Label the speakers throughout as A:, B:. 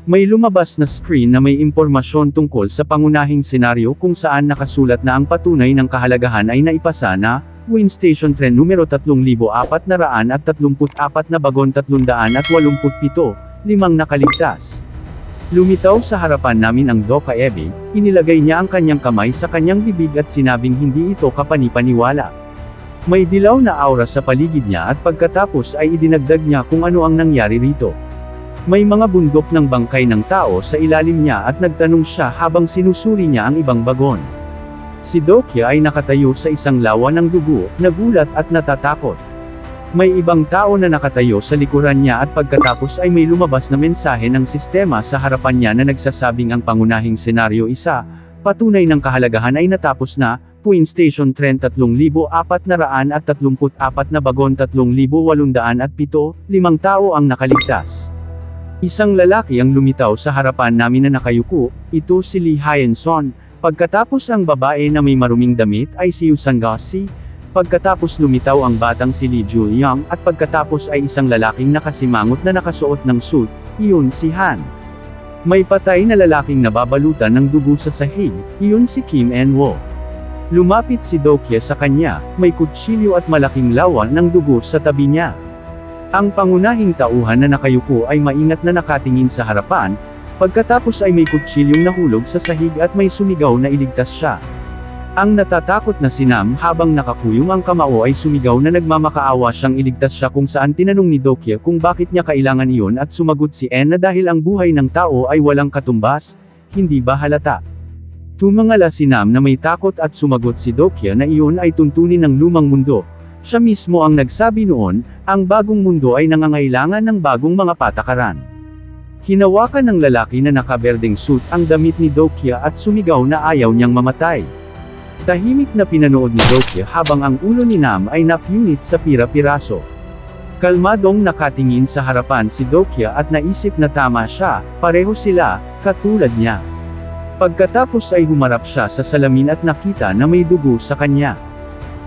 A: May lumabas na screen na may impormasyon tungkol sa pangunahing senaryo kung saan nakasulat na ang patunay ng kahalagahan ay naipasa na, Win Station Tren numero 3,434 na bagon 387, 5 nakaligtas. Lumitaw sa harapan namin ang Doka Ebe, inilagay niya ang kanyang kamay sa kanyang bibig at sinabing hindi ito kapanipaniwala. May dilaw na aura sa paligid niya at pagkatapos ay idinagdag niya kung ano ang nangyari rito. May mga bundok ng bangkay ng tao sa ilalim niya at nagtanong siya habang sinusuri niya ang ibang bagon. Si Dokya ay nakatayo sa isang lawa ng dugo, nagulat at natatakot. May ibang tao na nakatayo sa likuran niya at pagkatapos ay may lumabas na mensahe ng sistema sa harapan niya na nagsasabing ang pangunahing senaryo isa, patunay ng kahalagahan ay natapos na, Puin Station Tren 3,434 na bagon 3,807, 5 tao ang nakaligtas. Isang lalaki ang lumitaw sa harapan namin na nakayuko, ito si Lee Hyen-son, pagkatapos ang babae na may maruming damit ay si Yu Sang-si, pagkatapos lumitaw ang batang si Lee Jul-young at pagkatapos ay isang lalaking nakasimangot na nakasuot ng suit, iyon si Han. May patay na lalaking nababalutan ng dugo sa sahig, iyon si Kim En-wo. Lumapit si Dokya sa kanya, may kutsilyo at malaking lawa ng dugo sa tabi niya. Ang pangunahing tauhan na nakayuko ay maingat na nakatingin sa harapan, pagkatapos ay may kutsilyong nahulog sa sahig at may sumigaw na iligtas siya. Ang natatakot na si Nam habang nakakuyong ang kamao ay sumigaw na nagmamakaawa siyang iligtas siya kung saan tinanong ni Dokya kung bakit niya kailangan iyon at sumagot si En na dahil ang buhay ng tao ay walang katumbas, hindi ba halata? Tumangala si Nam na may takot at sumagot si Dokya na iyon ay tuntunin ng lumang mundo. Siya mismo ang nagsabi noon, ang bagong mundo ay nangangailangan ng bagong mga patakaran. Hinawakan ng lalaki na nakaberdeng suit ang damit ni Dokya at sumigaw na ayaw niyang mamatay. Tahimik na pinanood ni Dokya habang ang ulo ni Nam ay napunit sa pira-piraso. Kalmadong nakatingin sa harapan si Dokya at naisip na tama siya, pareho sila, katulad niya. Pagkatapos ay humarap siya sa salamin at nakita na may dugo sa kanya.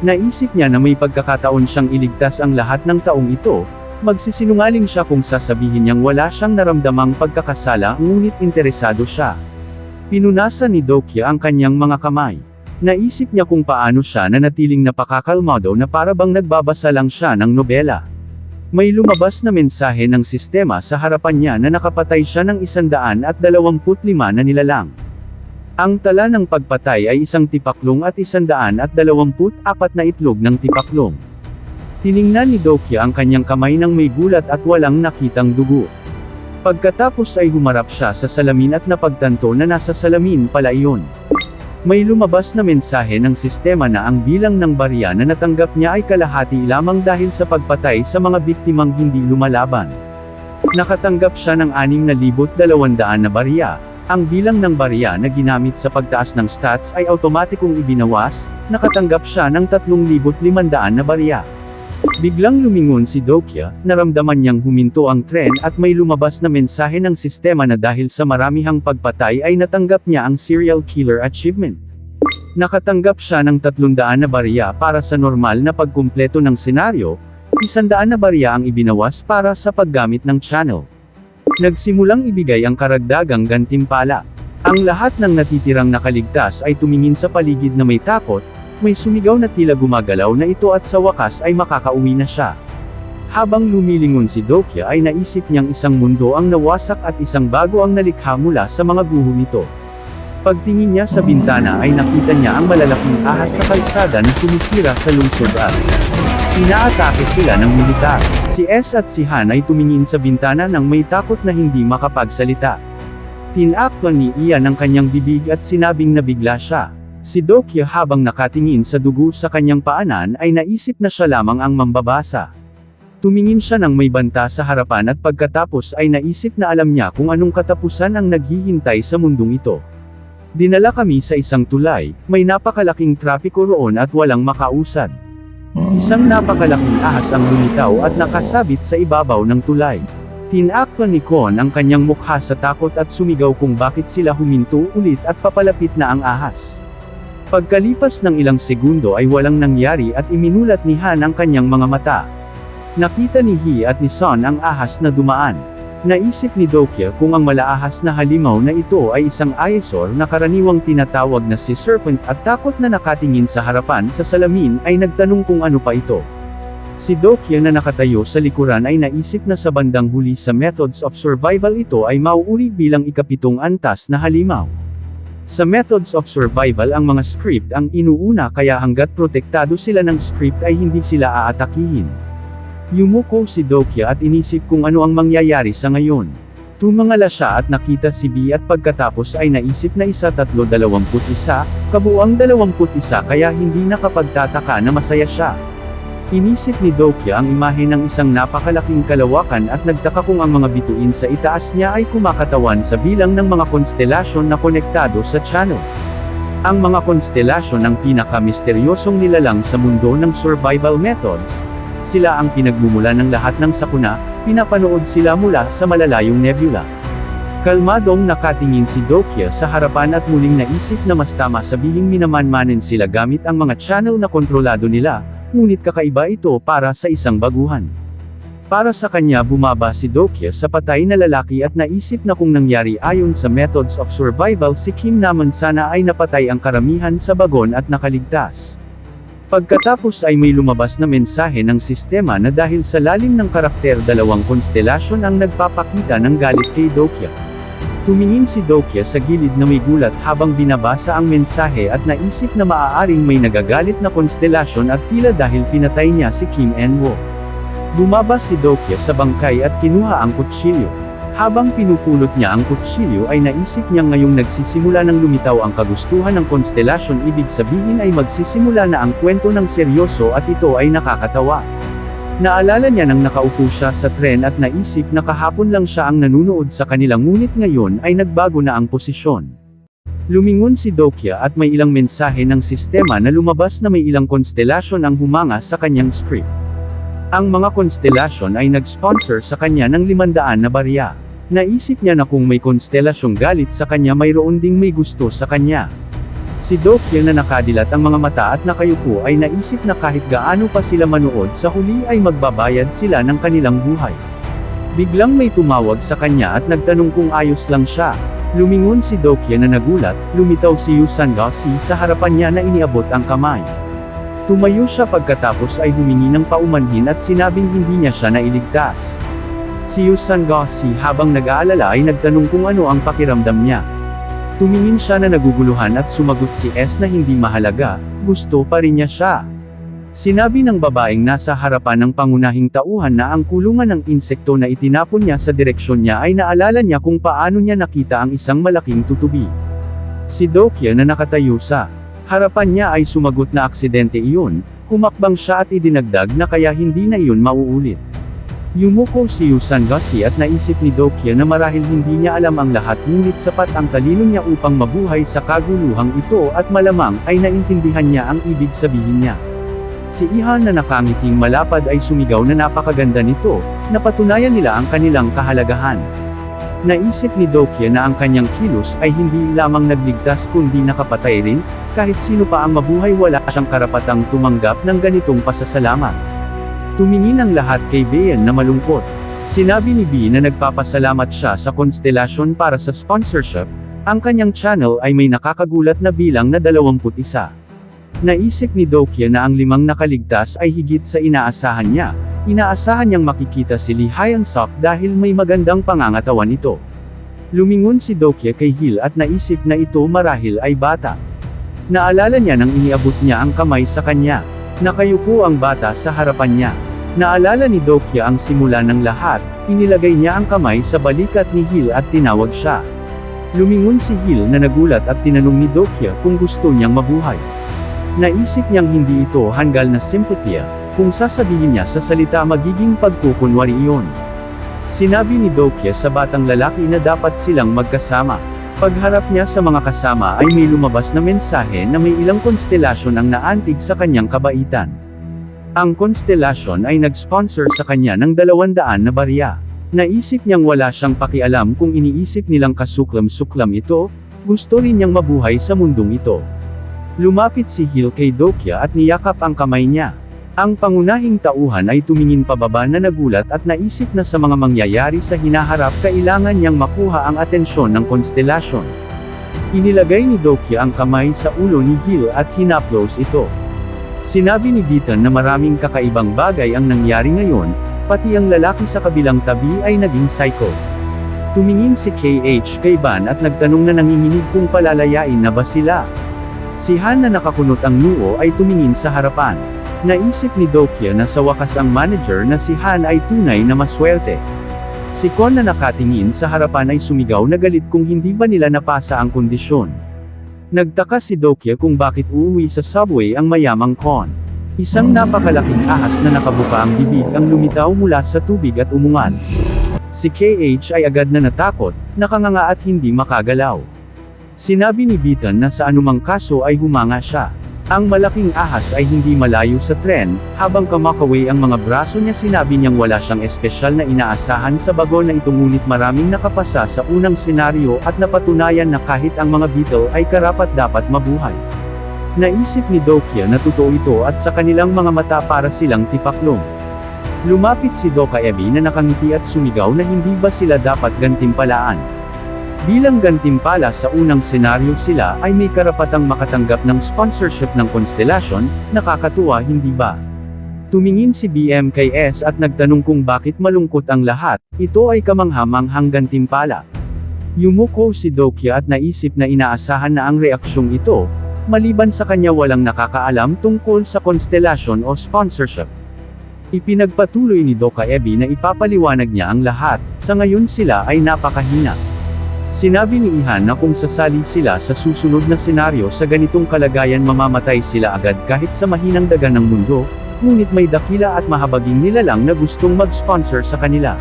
A: Naisip niya na may pagkakataon siyang iligtas ang lahat ng taong ito, magsisinungaling siya kung sasabihin niyang wala siyang naramdamang pagkakasala ngunit interesado siya. Pinunasan ni Dokya ang kanyang mga kamay. Naisip niya kung paano siya nanatiling napakakalmado na para bang nagbabasa lang siya ng nobela. May lumabas na mensahe ng sistema sa harapan niya na nakapatay siya ng 125 na nilalang. Ang tala ng pagpatay ay isang tipaklong at 124 na itlog ng tipaklong. Tiningnan ni Dokya ang kanyang kamay nang may gulat at walang nakitang dugo. Pagkatapos ay humarap siya sa salamin at napagtanto na nasa salamin pala iyon. May lumabas na mensahe ng sistema na ang bilang ng barya na natanggap niya ay kalahati lamang dahil sa pagpatay sa mga biktimang hindi lumalaban. Nakatanggap siya ng 6,200 na barya. Ang bilang ng barya na ginamit sa pagtaas ng stats ay automatikong ibinawas, nakatanggap siya ng 3,500 na barya. Biglang lumingon si Dokya, naramdaman niyang huminto ang tren at may lumabas na mensahe ng sistema na dahil sa maramihang pagpatay ay natanggap niya ang Serial Killer Achievement. Nakatanggap siya ng 300 na barya para sa normal na pagkumpleto ng senaryo, 100 na barya ang ibinawas para sa paggamit ng channel. Nagsimulang ibigay ang karagdagang gantimpala. Ang lahat ng natitirang nakaligtas ay tumingin sa paligid na may takot, may sumigaw na tila gumagalaw na ito at sa wakas ay makakauwi na siya. Habang lumilingon si Dokya ay naisip niyang isang mundo ang nawasak at isang bago ang nalikha mula sa mga guho nito. Pagtingin niya sa bintana ay nakita niya ang malalaking ahas sa kalsada na sumisira sa lungsod at inaatake sila ng militar. Si S at si Han ay tumingin sa bintana nang may takot na hindi makapagsalita. Tinakpan ni Ian ang kanyang bibig at sinabing nabigla siya. Si Dokya habang nakatingin sa dugo sa kanyang paanan ay naisip na siya lamang ang mambabasa. Tumingin siya nang may banta sa harapan at pagkatapos ay naisip na alam niya kung anong katapusan ang naghihintay sa mundong ito. Dinala kami sa isang tulay, may napakalaking trapiko roon at walang makausad. Isang napakalaking ahas ang lumitaw at nakasabit sa ibabaw ng tulay. Tinakpan ni Kon ang kanyang mukha sa takot at sumigaw kung bakit sila huminto ulit at papalapit na ang ahas. Pagkalipas ng ilang segundo ay walang nangyari at iminulat ni Han ang kanyang mga mata. Nakita ni Hee at ni Son ang ahas na dumaan. Naisip ni Dokya kung ang malaahas na halimaw na ito ay isang Aizaur na karaniwang tinatawag na si Serpent at takot na nakatingin sa harapan sa salamin ay nagtanong kung ano pa ito. Si Dokya na nakatayo sa likuran ay naisip na sa bandang huli sa methods of survival ito ay mauuri bilang ikapitong antas na halimaw. Sa methods of survival ang mga script ang inuuna kaya hanggat protektado sila ng script ay hindi sila aatakihin. Yumuko si Dokya at inisip kung ano ang mangyayari sa ngayon. Tumangala siya at nakita si B at pagkatapos ay naisip na 1-3-21, kabuuang 21 kaya hindi nakapagtataka na masaya siya. Inisip ni Dokya ang imahe ng isang napakalaking kalawakan at nagtaka kung ang mga bituin sa itaas niya ay kumakatawan sa bilang ng mga konstelasyon na konektado sa channel. Ang mga konstelasyon ang pinaka-misteryosong nilalang sa mundo ng survival methods. Sila ang pinagmumula ng lahat ng sakuna, pinapanood sila mula sa malalayong nebula. Kalmadong nakatingin si Dokya sa harapan at muling naisip na mas tama sabihing minamanmanen sila gamit ang mga channel na kontrolado nila, ngunit kakaiba ito para sa isang baguhan. Para sa kanya bumaba si Dokya sa patay na lalaki at naisip na kung nangyari ayon sa methods of survival si Kim naman sana ay napatay ang karamihan sa bagon at nakaligtas. Pagkatapos ay may lumabas na mensahe ng sistema na dahil sa lalim ng karakter dalawang konstelasyon ang nagpapakita ng galit kay Dokya. Tumingin si Dokya sa gilid na may gulat habang binabasa ang mensahe at naisip na maaaring may nagagalit na konstelasyon at tila dahil pinatay niya si Kim En-woo. Bumaba si Dokya sa bangkay at kinuha ang kutsilyo. Habang pinupulot niya ang kutsilyo ay naisip niya ngayong nagsisimula ng lumitaw ang kagustuhan ng konstelasyon, ibig sabihin ay magsisimula na ang kwento ng seryoso at ito ay nakakatawa. Naalala niya nang nakaupo siya sa tren at naisip na kahapon lang siya ang nanunood sa kanila ngunit ngayon ay nagbago na ang posisyon. Lumingon si Dokya at may ilang mensahe ng sistema na lumabas na may ilang konstelasyon ang humanga sa kanyang script. Ang mga konstelasyon ay nag-sponsor sa kanya ng 500 na barya. Naisip niya na kung may konstelasyong galit sa kanya mayroon ding may gusto sa kanya. Si Dokya na nakadilat ang mga mata at nakayuko ay naisip na kahit gaano pa sila manood sa huli ay magbabayad sila ng kanilang buhay. Biglang may tumawag sa kanya at nagtanong kung ayos lang siya. Lumingon si Dokya na nagulat, lumitaw si Yusan Gasi sa harapan niya na iniabot ang kamay. Tumayo siya pagkatapos ay humingi ng paumanhin at sinabing hindi niya siya nailigtas. Si Yusan Gasi habang nag-aalala ay nagtanong kung ano ang pakiramdam niya. Tumingin siya na naguguluhan at sumagot si S na hindi mahalaga, gusto pa rin niya siya. Sinabi ng babaeng nasa harapan ng pangunahing tauhan na ang kulungan ng insekto na itinapon niya sa direksyon niya ay naalala niya kung paano niya nakita ang isang malaking tutubi. Si Dokya na nakatayo sa harapan niya ay sumagot na aksidente iyon, humakbang siya at idinagdag na kaya hindi na iyon mauulit. Yumuko si Yusan Gasi at naisip ni Dokya na marahil hindi niya alam ang lahat ngunit sapat ang talino niya upang mabuhay sa kaguluhang ito at malamang ay naintindihan niya ang ibig sabihin niya. Si Ihan na nakangiting malapad ay sumigaw na napakaganda nito, napatunayan nila ang kanilang kahalagahan. Naisip ni Dokya na ang kanyang kilos ay hindi lamang nagligtas kundi nakapatay rin, kahit sino pa ang mabuhay wala siyang karapatang tumanggap ng ganitong pasasalamat. Tumingin ang lahat kay Bayan na malungkot. Sinabi ni B na nagpapasalamat siya sa konstelasyon para sa sponsorship, ang kanyang channel ay may nakakagulat na bilang na 21. Naisip ni Dokya na ang 5 nakaligtas ay higit sa inaasahan niya. Inaasahan niyang makikita si Lee Hyun-suk dahil may magandang pangangatawan ito. Lumingon si Dokya kay Hil at naisip na ito marahil ay bata. Naalala niya nang iniabot niya ang kamay sa kanya. Nakayuko ang bata sa harapan niya. Naalala ni Dokya ang simula ng lahat, inilagay niya ang kamay sa balikat ni Hil at tinawag siya. Lumingon si Hil na nagulat at tinanong ni Dokya kung gusto niyang mabuhay. Naisip niyang hindi ito hanggal na simpatya, kung sasabihin niya sa salita magiging pagkukunwari iyon. Sinabi ni Dokya sa batang lalaki na dapat silang magkasama. Pagharap niya sa mga kasama ay may lumabas na mensahe na may ilang konstelasyon ang naantig sa kanyang kabaitan. Ang konstelasyon ay nag-sponsor sa kanya ng 200 na barya. Naisip niyang wala siyang pakialam kung iniisip nilang kasuklam-suklam ito, gusto rin niyang mabuhay sa mundong ito. Lumapit si Hil kay Dokya at niyakap ang kamay niya. Ang pangunahing tauhan ay tumingin pababa na nagulat at naisip na sa mga mangyayari sa hinaharap kailangan niyang makuha ang atensyon ng konstelasyon. Inilagay ni Dokya ang kamay sa ulo ni Hill at hinaplos ito. Sinabi ni Beaton na maraming kakaibang bagay ang nangyari ngayon, pati ang lalaki sa kabilang tabi ay naging psycho. Tumingin si KH kay Ban at nagtanong na nanginginig kung palalayain na ba sila. Si Han na nakakunot ang noo ay tumingin sa harapan. Naisip ni Dokya na sa wakas ang manager na si Han ay tunay na maswerte. Si Kon na nakatingin sa harapan ay sumigaw na galit kung hindi ba nila napasa ang kondisyon. Nagtaka si Dokya kung bakit uuwi sa subway ang mayamang Kon. Isang napakalaking ahas na nakabuka ang bibig ang lumitaw mula sa tubig at umungan. Si KH ay agad na natakot, nakanganga at hindi makagalaw. Sinabi ni Beaton na sa anumang kaso ay humanga siya. Ang malaking ahas ay hindi malayo sa tren, habang kumakaway ang mga braso niya sinabi niyang wala siyang espesyal na inaasahan sa bagon na ito ngunit maraming nakapasa sa unang senaryo at napatunayan na kahit ang mga Beetle ay karapat-dapat mabuhay. Naisip ni Dokya na totoo ito at sa kanilang mga mata para silang tipaklong. Lumapit si Dokaebi na nakangiti at sumigaw na hindi ba sila dapat gantimpalaan. Bilang gantimpala sa unang senaryo sila ay may karapatang makatanggap ng sponsorship ng Constellation, nakakatuwa hindi ba? Tumingin si BM kay S at nagtanong kung bakit malungkot ang lahat, ito ay kamangha-manghang gantimpala. Yumuko si Dokya at naisip na inaasahan na ang reaksyong ito, maliban sa kanya walang nakakaalam tungkol sa Constellation o sponsorship. Ipinagpatuloy ni Dokaebi na ipapaliwanag niya ang lahat, sa ngayon sila ay napakahina. Sinabi ni Ihan na kung sasali sila sa susunod na senaryo sa ganitong kalagayan mamamatay sila agad kahit sa mahinang daga ng mundo, ngunit may dakila at mahabaging nilalang na gustong mag-sponsor sa kanila.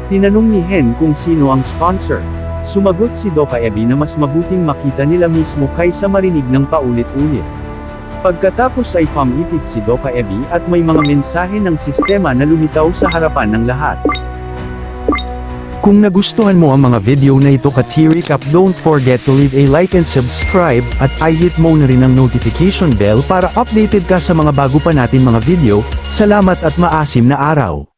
A: Tinanong ni Hen kung sino ang sponsor. Sumagot si Dokaebi na mas mabuting makita nila mismo kaysa marinig ng paulit-ulit. Pagkatapos ay pamitit si Dokaebi at may mga mensahe ng sistema na lumitaw sa harapan ng lahat.
B: Kung nagustuhan mo ang mga video na ito ka-T-Recap, don't forget to leave a like and subscribe, at i-hit mo na rin ang notification bell para updated ka sa mga bago pa natin mga video. Salamat at maasim na araw!